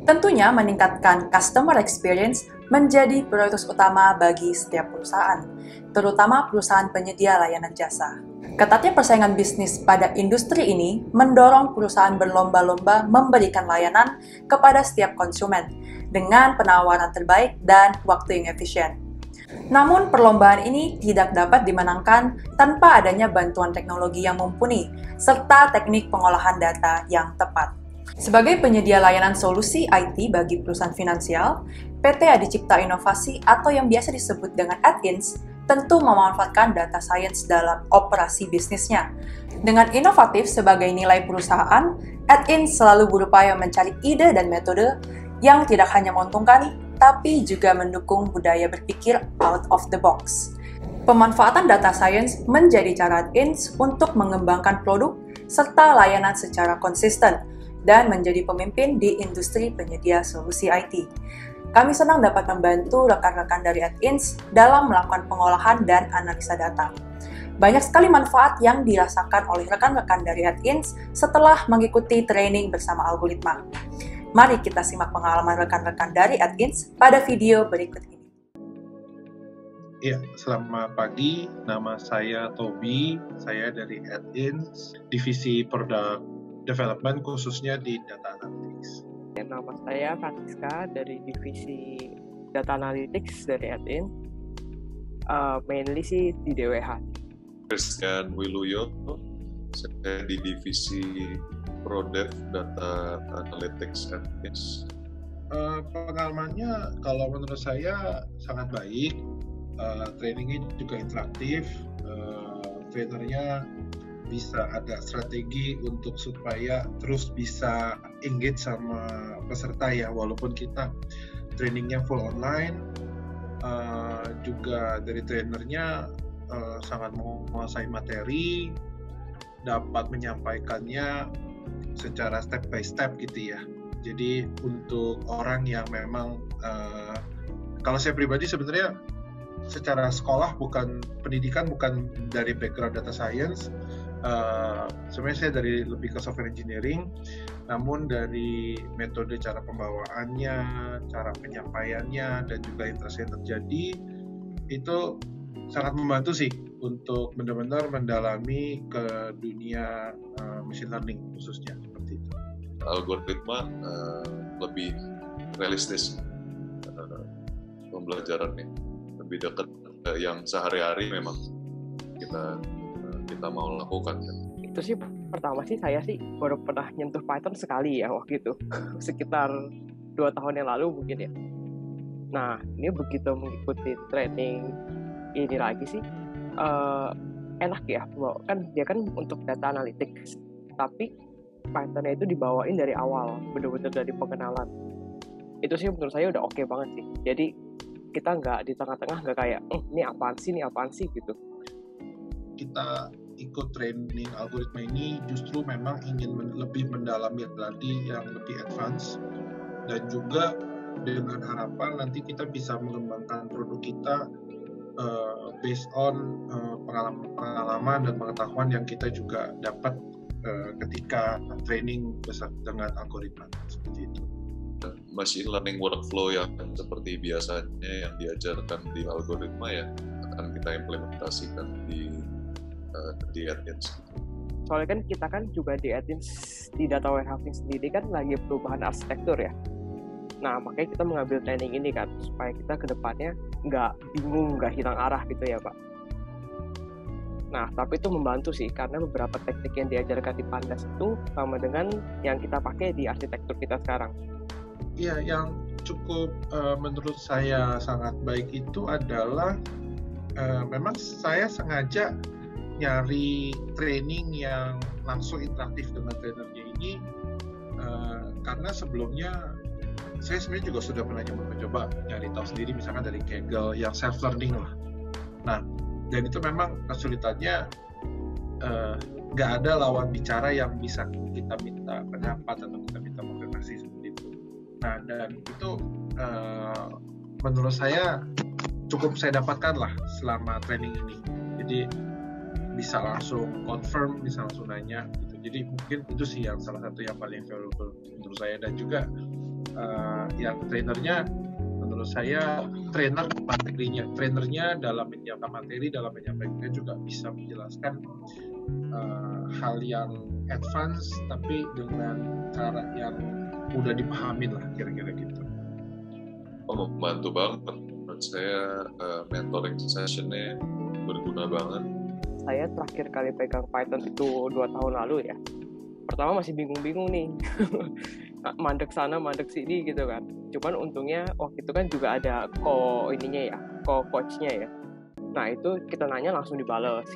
Tentunya meningkatkan customer experience menjadi prioritas utama bagi setiap perusahaan, terutama perusahaan penyedia layanan jasa. Ketatnya persaingan bisnis pada industri ini mendorong perusahaan berlomba-lomba memberikan layanan kepada setiap konsumen dengan penawaran terbaik dan waktu yang efisien. Namun, perlombaan ini tidak dapat dimenangkan tanpa adanya bantuan teknologi yang mumpuni serta teknik pengolahan data yang tepat. Sebagai penyedia layanan solusi IT bagi perusahaan finansial, PT Adicipta Inovasi atau yang biasa disebut dengan AdIns tentu memanfaatkan data science dalam operasi bisnisnya. Dengan inovatif sebagai nilai perusahaan, AdIns selalu berupaya mencari ide dan metode yang tidak hanya menguntungkan, tapi juga mendukung budaya berpikir out of the box. Pemanfaatan data science menjadi cara AdIns untuk mengembangkan produk serta layanan secara konsisten dan menjadi pemimpin di industri penyedia solusi IT. Kami senang dapat membantu rekan-rekan dari AdIns dalam melakukan pengolahan dan analisa data. Banyak sekali manfaat yang dirasakan oleh rekan-rekan dari AdIns setelah mengikuti training bersama algoritma. Mari kita simak pengalaman rekan-rekan dari AdIns pada video berikut ini. Ya, selamat pagi. Nama saya Toby. Saya dari AdIns, divisi product development khususnya di data analytics. Nama saya Francisca dari divisi data analytics dari AdIns. Mainly sih di DWH. Christian Wiluyo, saya di divisi ProDev Data Analytics AdIns. Pengalamannya kalau menurut saya sangat baik. Trainingnya juga interaktif. Trainernya bisa ada strategi untuk supaya terus bisa engage sama peserta ya, walaupun kita trainingnya full online. Juga dari trainernya sangat menguasai materi, dapat menyampaikannya secara step by step gitu ya. Jadi untuk orang yang memang kalau saya pribadi sebenarnya secara sekolah pendidikan bukan dari background data science. Sebenarnya saya dari lebih ke software engineering, namun dari metode cara pembawaannya, cara penyampaiannya, dan juga interaksi yang terjadi itu sangat membantu sih untuk benar-benar mendalami ke dunia machine learning khususnya seperti itu. Algoritma lebih realistis pembelajarannya, lebih dekat yang sehari-hari memang kita mau lakukan. Itu sih pertama sih saya sih baru pernah nyentuh Python sekali ya waktu itu sekitar 2 tahun yang lalu mungkin ya. Nah ini begitu mengikuti training ini lagi sih enak ya, kan dia kan untuk data analytics tapi Pythonnya itu dibawain dari awal, benar-benar dari pengenalan. Itu sih menurut saya udah oke banget sih. Jadi kita nggak di tengah-tengah nggak kayak ini apaan sih gitu. Kita ikut training algoritma ini justru memang ingin lebih mendalami lagi yang lebih advance, dan juga dengan harapan nanti kita bisa mengembangkan produk kita based on pengalaman dan pengetahuan yang kita juga dapat ketika training dengan algoritma seperti itu. Machine learning workflow yang seperti biasanya yang diajarkan di algoritma ya akan kita implementasikan di AdIns. Soalnya kan kita kan juga di AdIns di data warehousing sendiri kan lagi perubahan arsitektur ya. Nah makanya kita mengambil training ini kan supaya kita kedepannya nggak bingung, nggak hilang arah gitu ya Pak. Nah tapi itu membantu sih karena beberapa teknik yang diajarkan di Pandas itu sama dengan yang kita pakai di arsitektur kita sekarang. Iya, yang cukup menurut saya sangat baik itu adalah memang saya sengaja nyari training yang langsung interaktif dengan trainernya ini karena sebelumnya saya sebenarnya juga sudah pernah mencoba nyari tahu sendiri misalkan dari Kaggle yang self learning lah. Nah, dan itu memang kesulitannya nggak ada lawan bicara yang bisa kita minta pendapat atau kita minta konfirmasi seperti itu. Nah, dan itu menurut saya cukup saya dapatkan lah selama training ini. Jadi bisa langsung confirm, bisa langsung nanya gitu. Jadi mungkin itu sih yang salah satu yang paling valuable menurut saya, dan juga yang trainernya menurut saya trainernya dalam menyiapkan materi, dalam menyampaikannya juga bisa menjelaskan hal yang advance tapi dengan cara yang mudah dipahami lah, kira-kira gitu. Membantu banget menurut saya. Mentoring sessionnya berguna banget. Saya terakhir kali pegang Python itu 2 tahun lalu ya. Pertama masih bingung-bingung nih. Mandek sana, mandek sini gitu kan. Cuman untungnya waktu itu kan juga ada coachnya ya. Nah itu kita nanya langsung dibalas.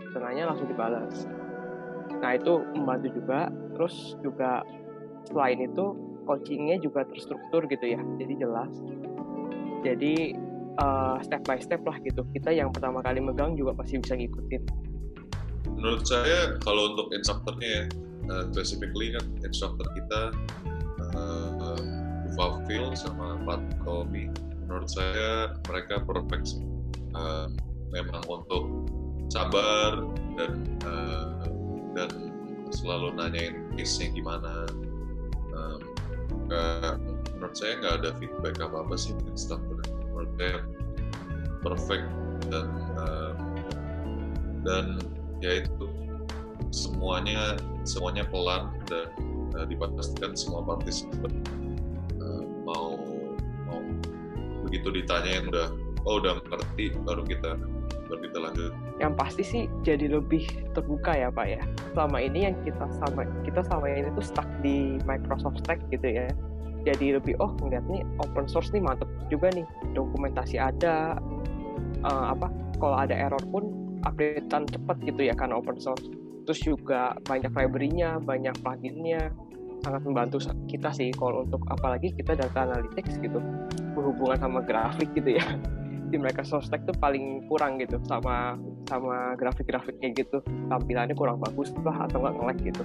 Nah itu membantu juga. Terus juga selain itu coachingnya juga terstruktur gitu ya. Jadi jelas. Jadi step by step lah gitu. Kita yang pertama kali megang juga pasti bisa ngikutin. Menurut saya kalau untuk instrukturnya ya, specifically kan instruktur kita Fafil sama Pak Tommy, menurut saya mereka perfect. Memang untuk sabar dan selalu nanyain case-nya gimana. Menurut saya nggak ada feedback apa sih instruktur. Menurut saya perfect dan ya itu semuanya pelan dan dipastikan semua partisipan mau begitu ditanyain udah ngerti baru kita lanjut. Yang pasti sih jadi lebih terbuka ya Pak ya. Selama ini yang kita sama ini tuh stuck di Microsoft Stack gitu ya. Jadi lebih ngeliat nih open source nih mantep juga nih, dokumentasi ada, kalau ada error pun updatean cepat gitu ya karena open source. Terus juga banyak library-nya, banyak plugin-nya, sangat membantu kita sih kalau untuk apalagi kita data analytics gitu berhubungan sama grafik gitu ya. Di Microsoft Stack tuh paling kurang gitu sama grafik-grafiknya gitu, tampilannya kurang bagus lah atau nggak nge-lag gitu.